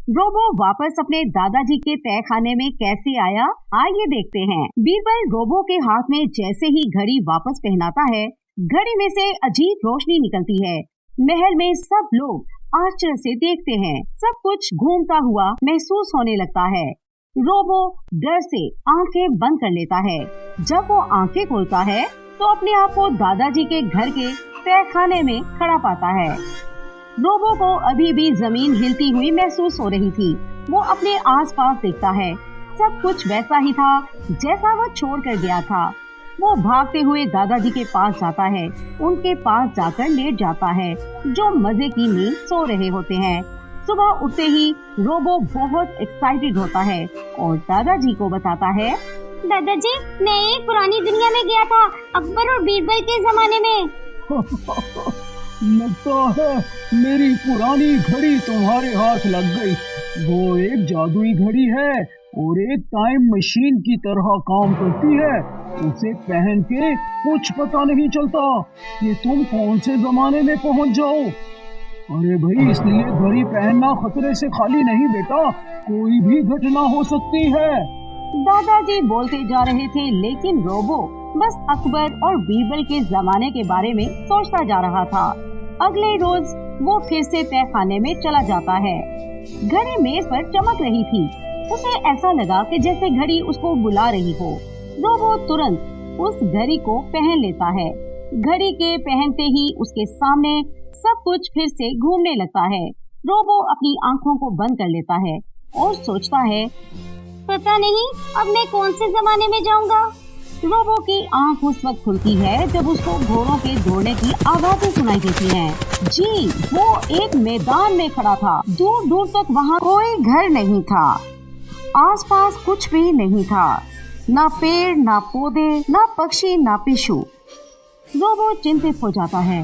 Robo वापस अपने दादाजी के तहखाने में कैसे आया, आइए देखते हैं। बीरबल रोबो के हाथ में जैसे ही घड़ी वापस पहनाता है, घड़ी में से अजीब रोशनी निकलती है। महल में सब लोग आश्चर्य से देखते हैं। सब कुछ घूमता हुआ महसूस होने लगता है। रोबो डर से आंखें बंद कर लेता है। जब वो आंखें खोलता है तो अपने आप को दादाजी के घर के तहखाने में खड़ा पाता है। रोबो को अभी भी जमीन हिलती हुई महसूस हो रही थी। वो अपने आसपास देखता है, सब कुछ वैसा ही था जैसा वो छोड़ कर गया था। वो भागते हुए दादाजी के पास जाता है। उनके पास जाकर लेट जाता है, जो मजे की नींद सो रहे होते हैं। सुबह उठते ही रोबो बहुत एक्साइटेड होता है और दादाजी को बताता है, दादाजी, मैं एक पुरानी दुनिया में गया था, अकबर और बीरबल के जमाने में। लगता है मेरी पुरानी घड़ी तुम्हारे हाथ लग गई। वो एक जादुई घड़ी है और एक टाइम मशीन की तरह काम करती है। उसे पहन के कुछ पता नहीं चलता कि तुम कौन से जमाने में पहुंच जाओ। अरे भाई, इसलिए घड़ी पहनना खतरे से खाली नहीं बेटा, कोई भी घटना हो सकती है। दादाजी बोलते जा रहे थे, लेकिन रोबो बस अकबर और बीरबल के जमाने के बारे में सोचता जा रहा था। अगले रोज वो फिर से तहखाने में चला जाता है। घड़ी मेज पर चमक रही थी। उसे ऐसा लगा कि जैसे घड़ी उसको बुला रही हो। रोबो तुरंत उस घड़ी को पहन लेता है। घड़ी के पहनते ही उसके सामने सब कुछ फिर से घूमने लगता है। रोबो अपनी आंखों को बंद कर लेता है और सोचता है, पता नहीं अब मैं कौन से जमाने में जाऊंगा। रोबो की आंख उस वक्त खुलती है जब उसको घोड़ों के दौड़ने की आवाजें सुनाई देती हैं। जी, वो एक मैदान में खड़ा था। दूर दूर तक वहाँ कोई घर नहीं था। आसपास कुछ भी नहीं था, ना पेड़, ना पौधे, ना पक्षी, ना पिशु। रोबो चिंतित हो जाता है।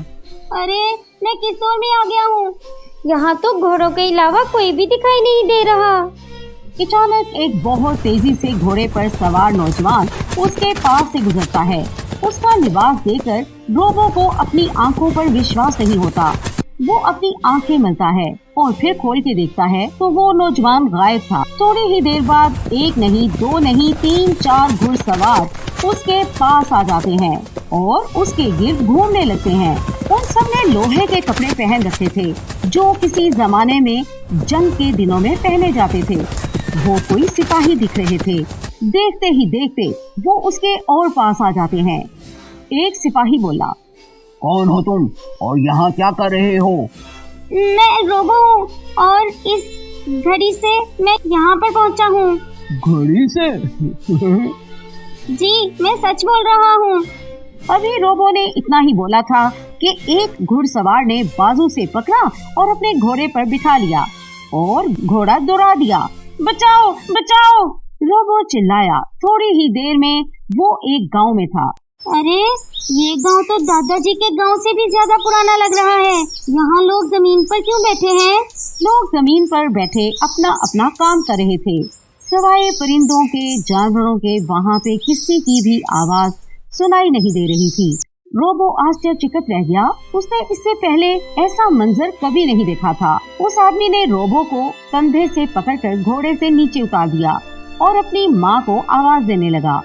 अरे, मैं किस ओर में आ गया हूँ? यहाँ तो घोड़ों के अलावा कोई भी दिखाई नहीं दे रहा। अचानक एक बहुत तेजी से घोड़े पर सवार नौजवान उसके पास से गुजरता है। उसका लिबास देखकर रोबो को अपनी आंखों पर विश्वास नहीं होता। वो अपनी आंखें मलता है और फिर खोल के देखता है तो वो नौजवान गायब था। थोड़ी ही देर बाद एक नहीं, दो नहीं, 3-4 घुड़सवार उसके पास आ जाते हैं और उसके गिर्द घूमने लगते हैं। उन सब ने लोहे के कपड़े पहन रखे थे, जो किसी जमाने में जंग के दिनों में पहने जाते थे। वो कोई सिपाही दिख रहे थे। देखते ही देखते वो उसके और पास आ जाते हैं। एक सिपाही बोला, कौन हो तुम और यहाँ क्या कर रहे हो? मैं रोबो हूँ और इस घड़ी से मैं यहाँ पर पहुँचा हूँ। घड़ी से? जी, मैं सच बोल रहा हूँ। अभी रोबो ने इतना ही बोला था कि एक घुड़सवार ने बाजू से पकड़ा और अपने घोड़े पर बिठा लिया और घोड़ा दौड़ा दिया। बचाओ, बचाओ! रोबो चिल्लाया। थोड़ी ही देर में वो एक गांव में था। अरे, ये गांव तो दादाजी के गांव से भी ज्यादा पुराना लग रहा है। यहाँ लोग जमीन पर क्यों बैठे हैं? लोग जमीन पर बैठे अपना अपना काम कर रहे थे। सवाए परिंदों के, जानवरों के वहाँ पे किसी की भी आवाज सुनाई नहीं दे रही थी। रोबो आश्चर्यचकित रह गया। उसने इससे पहले ऐसा मंजर कभी नहीं देखा था। उस आदमी ने रोबो को कंधे से पकड़कर घोड़े से नीचे उतार दिया और अपनी माँ को आवाज देने लगा।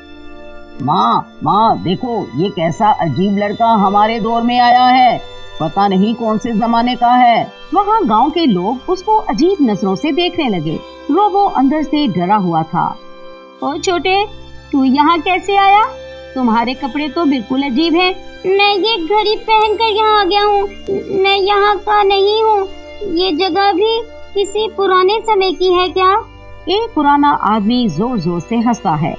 माँ, देखो ये कैसा अजीब लड़का हमारे दौर में आया है। पता नहीं कौन से जमाने का है। वहाँ गांव के लोग उसको अजीब नजरों से देखने लगे। रोबो अंदर से डरा हुआ था। ओ छोटे, तू यहाँ कैसे आया? तुम्हारे कपड़े तो बिल्कुल अजीब हैं। मैं ये घड़ी पहन कर यहाँ आ गया हूँ। मैं यहाँ का नहीं हूँ। ये जगह भी किसी पुराने समय की है क्या? एक पुराना आदमी जोर जोर से हंसता है।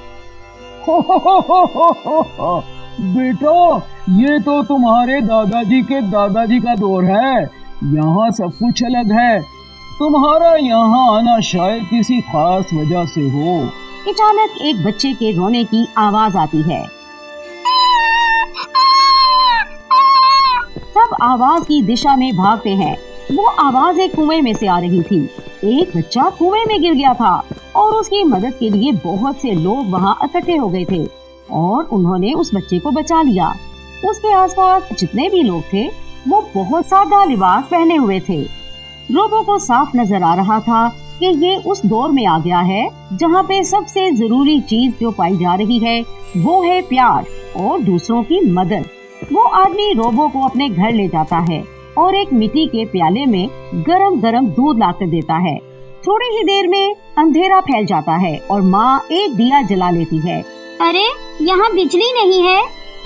बेटा, ये तो तुम्हारे दादाजी के दादाजी का दौर है। यहाँ सब कुछ अलग है। तुम्हारा यहाँ आना शायद किसी खास वजह से हो। अचानक एक बच्चे के रोने की आवाज आती है। सब आवाज की दिशा में भागते हैं। वो आवाज एक कुएं में से आ रही थी। एक बच्चा कुएं में गिर गया था और उसकी मदद के लिए बहुत से लोग वहाँ इकट्ठे हो गए थे और उन्होंने उस बच्चे को बचा लिया। उसके आसपास जितने भी लोग थे वो बहुत सादा लिबास पहने हुए थे। रोबो को साफ नजर आ रहा था कि ये उस दौर में आ गया है जहाँ पे सबसे जरूरी चीज जो पाई जा रही है वो है प्यार और दूसरों की मदद। वो आदमी रोबो को अपने घर ले जाता है और एक मिट्टी के प्याले में गरम गरम दूध लाकर देता है। थोड़ी ही देर में अंधेरा फैल जाता है और माँ एक दिया जला लेती है। अरे यहाँ बिजली नहीं है।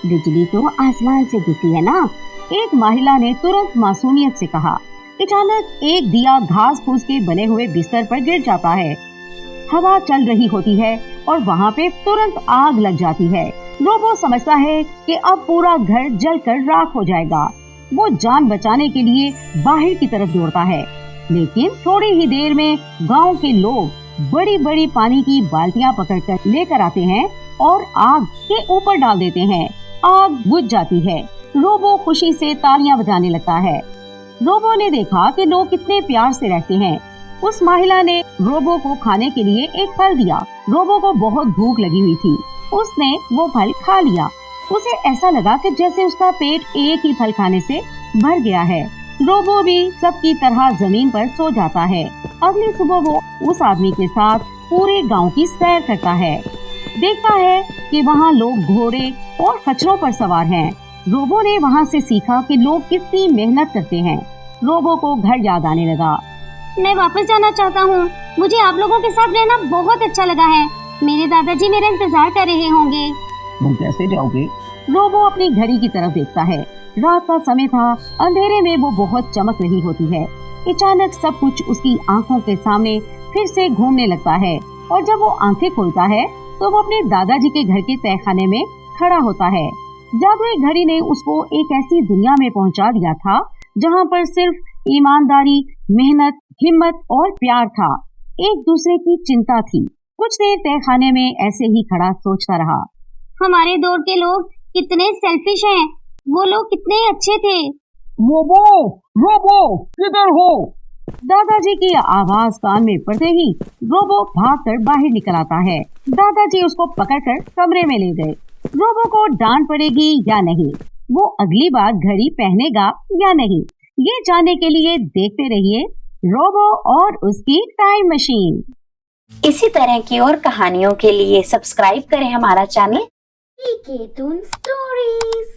बिजली तो आसमान से गिरती है ना, एक महिला ने तुरंत मासूमियत से कहा। अचानक एक दिया घास फूस के बने हुए बिस्तर पर गिर जाता है। हवा चल रही होती है और वहाँ पे तुरंत आग लग जाती है। रोबो समझता है कि अब पूरा घर जलकर राख हो जाएगा। वो जान बचाने के लिए बाहर की तरफ दौड़ता है, लेकिन थोड़ी ही देर में गांव के लोग बड़ी बड़ी पानी की बाल्टियां पकड़कर लेकर आते हैं और आग के ऊपर डाल देते हैं। आग बुझ जाती है। रोबो खुशी से तालियां बजाने लगता है। रोबो ने देखा कि लोग कितने प्यार से रहते हैं। उस महिला ने रोबो को खाने के लिए एक फल दिया। रोबो को बहुत भूख लगी हुई थी। उसने वो फल खा लिया। उसे ऐसा लगा कि जैसे उसका पेट एक ही फल खाने से भर गया है। रोबो भी सबकी तरह जमीन पर सो जाता है। अगली सुबह वो उस आदमी के साथ पूरे गांव की सैर करता है। देखता है कि वहाँ लोग घोड़े और खच्चरों पर सवार हैं। रोबो ने वहाँ से सीखा कि लोग कितनी मेहनत करते हैं। रोबो को घर याद आने लगा। मैं वापस जाना चाहता हूँ। मुझे आप लोगों के साथ रहना बहुत अच्छा लगा है। मेरे दादाजी मेरा इंतजार कर रहे होंगे। तुम कैसे जाओगे? रोबो अपनी घड़ी की तरफ देखता है। रात का समय था। अंधेरे में वो बहुत चमक रही होती है। अचानक सब कुछ उसकी आंखों के सामने फिर से घूमने लगता है और जब वो आंखें खोलता है तो वो अपने दादाजी के घर के तहखाने में खड़ा होता है। जादुई घड़ी ने उसको एक ऐसी दुनिया में पहुंचा दिया था जहां पर सिर्फ ईमानदारी, मेहनत, हिम्मत और प्यार था। एक दूसरे की चिंता थी। कुछ देर तहखाने में ऐसे ही खड़ा सोचता रहा। हमारे दौर के लोग कितने सेल्फिश हैं। वो लोग कितने अच्छे थे। रोबो, रोबो, किधर हो? दादाजी की आवाज कान में पड़ते ही रोबो भागकर बाहर निकल आता है। दादाजी उसको पकड़कर कमरे में ले गए। रोबो को डांट पड़ेगी या नहीं, वो अगली बार घड़ी पहनेगा या नहीं, ये जानने के लिए देखते रहिए रोबो और उसकी टाइम मशीन। इसी तरह की और कहानियों के लिए सब्सक्राइब करें हमारा चैनल केटून स्टोरीज।